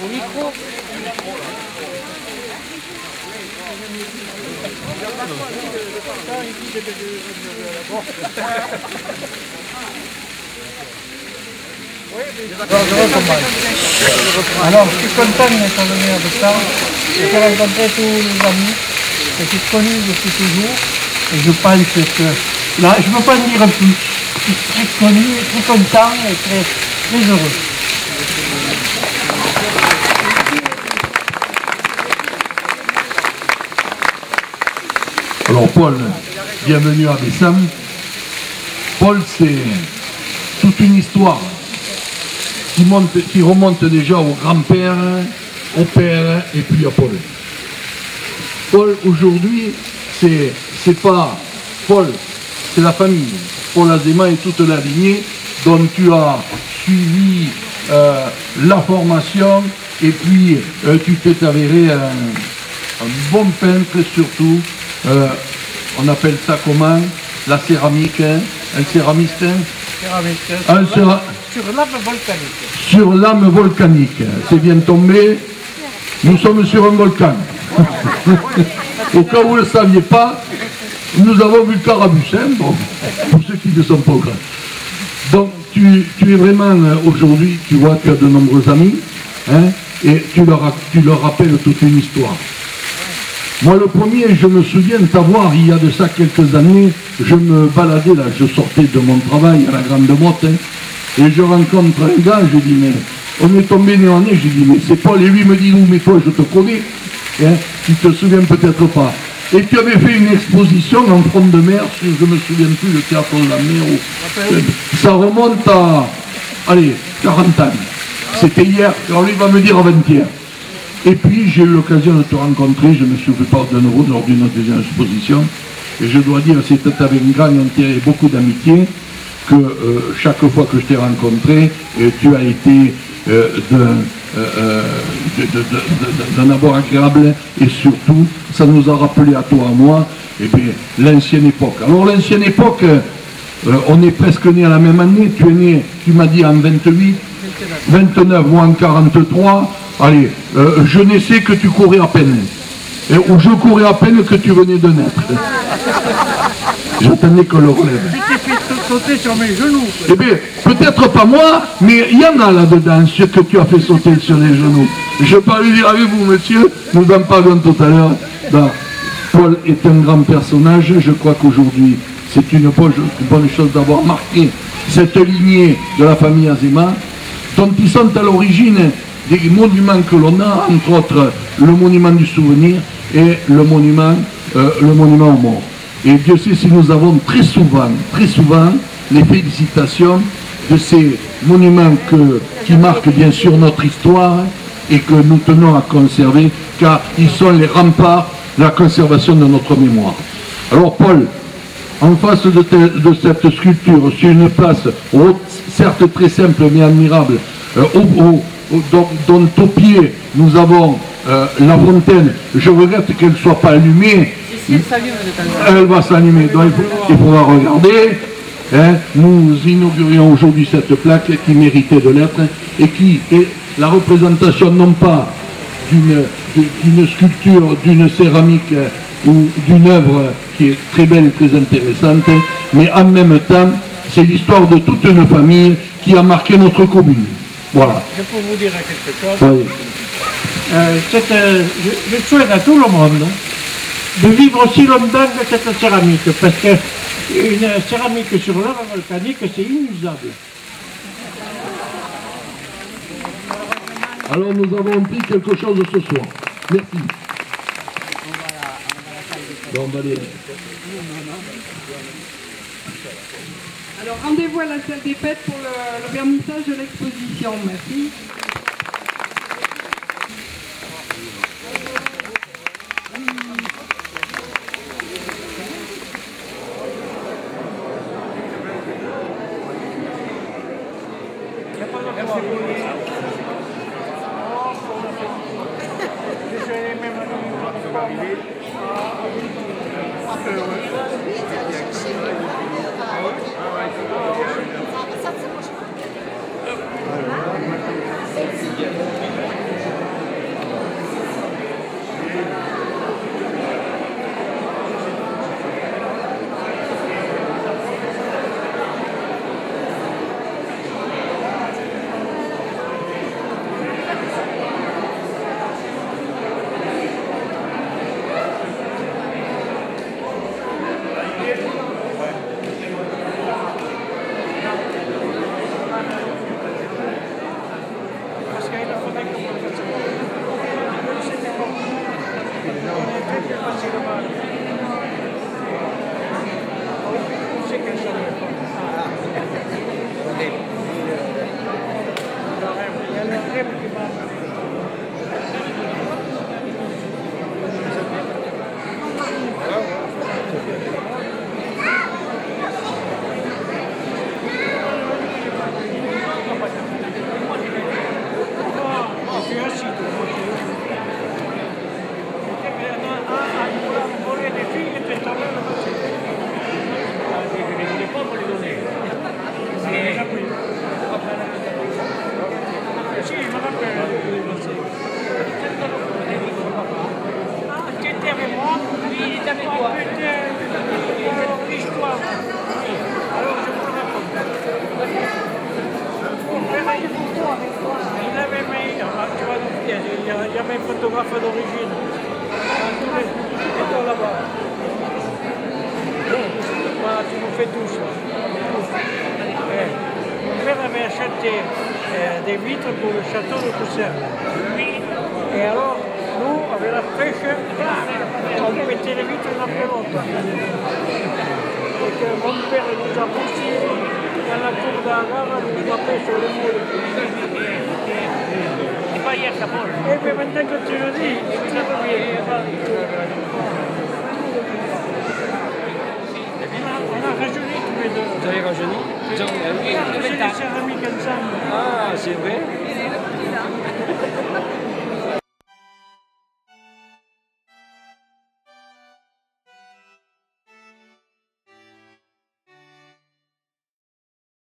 Au micro. Alors, je suis content d'être venu avec ça. J'ai rencontré tous les amis que j'ai connus depuis toujours. Et je pense que, là, je ne peux pas en dire plus. Je suis très connu, très content et très heureux. Alors Paul, bienvenue à Bessam. Paul, c'est toute une histoire qui remonte déjà au grand-père, au père et puis à Paul. Paul, aujourd'hui, c'est pas Paul, c'est la famille. Paul Azéma et toute la lignée dont tu as suivi la formation et puis tu t'es avéré un bon peintre surtout. On appelle ça comment? La céramique, hein? Un céramiste, hein? Sur lame volcanique. Sur lame volcanique, c'est bien tombé. Nous sommes sur un volcan. Au cas où vous ne le saviez pas, nous avons vu le Carabus, hein? Bon, pour ceux qui ne sont pas au courant. Donc tu es vraiment aujourd'hui, tu vois, tu as de nombreux amis, hein? Et tu leur rappelles toute une histoire. Moi, le premier, je me souviens de t'avoir, il y a de ça quelques années, je me baladais là, je sortais de mon travail à la Grande Motte, hein, et je rencontre un gars, je dis, mais on est tombé nez en nez, je dis, mais c'est Paul, et lui me dit, non, mais toi, je te connais, hein, tu te souviens peut-être pas. Et tu avais fait une exposition en front de mer, sur, je me souviens plus, le théâtre de la mer, ça remonte à, allez, 40 ans. C'était hier, alors lui il va me dire avant-hier. Et puis j'ai eu l'occasion de te rencontrer, je me suis fait part de nouveau lors d'une deuxième exposition. Et je dois dire, c'était avec un grand intérêt et beaucoup d'amitié que chaque fois que je t'ai rencontré, tu as été d'un abord agréable et surtout, ça nous a rappelé à toi, à moi, et bien l'ancienne époque. Alors l'ancienne époque, on est presque né à la même année, tu es né, tu m'as dit en 28, 29, moi en 43. Allez, je ne sais que tu courais à peine. Ou je courais à peine que tu venais de naître. J'attendais que le relève. Tu t'es fait sauter sur mes genoux. Eh bien, peut-être pas moi, mais il y en a là-dedans, ce que tu as fait sauter sur les genoux. Je peux pas lui dire avec vous, monsieur, nous en parlons tout à l'heure. Paul est un grand personnage. Je crois qu'aujourd'hui, c'est une bonne chose d'avoir marqué cette lignée de la famille Azéma, dont ils sont à l'origine des monuments que l'on a, entre autres le monument du souvenir et le monument aux morts. Et Dieu sait si nous avons très souvent les félicitations de ces monuments qui marquent bien sûr notre histoire et que nous tenons à conserver, car ils sont les remparts de la conservation de notre mémoire. Alors Paul, en face de cette sculpture, sur une place haute, certes très simple mais admirable, dont au pied nous avons la fontaine. Je regrette qu'elle ne soit pas allumée. Elle va s'allumer, donc il faudra regarder. Hein. Nous inaugurions aujourd'hui cette plaque qui méritait de l'être et qui est la représentation non pas d'une sculpture, d'une céramique ou d'une œuvre qui est très belle et très intéressante, mais en même temps, c'est l'histoire de toute une famille qui a marqué notre commune. Voilà. Je peux vous dire quelque chose. Oui. Je souhaite à tout le monde de vivre aussi longtemps que cette céramique, parce qu'une céramique sur lave volcanique, c'est inusable. Alors nous avons appris quelque chose ce soir. Merci. Bon, allez. Alors rendez-vous à la salle des fêtes pour le vernissage de l'exposition. Merci. Il y a mes photographes d'origine. Ils sont là-bas. Voilà, tu nous fais tous. Mon père avait acheté des vitres pour le château de Coursel. Et alors, nous, avec la pêche, on mettait les vitres l'un après l'autre. Et que mon père nous a poussé dans la cour de la gare, nous a fait sur le mur. Pas hier, ça mange. Et puis maintenant que tu le dis, ça va bien. On a rajeuni tous les deux. Vous avez rajeuni? On a fait des céramiques ensemble. Ah, c'est vrai?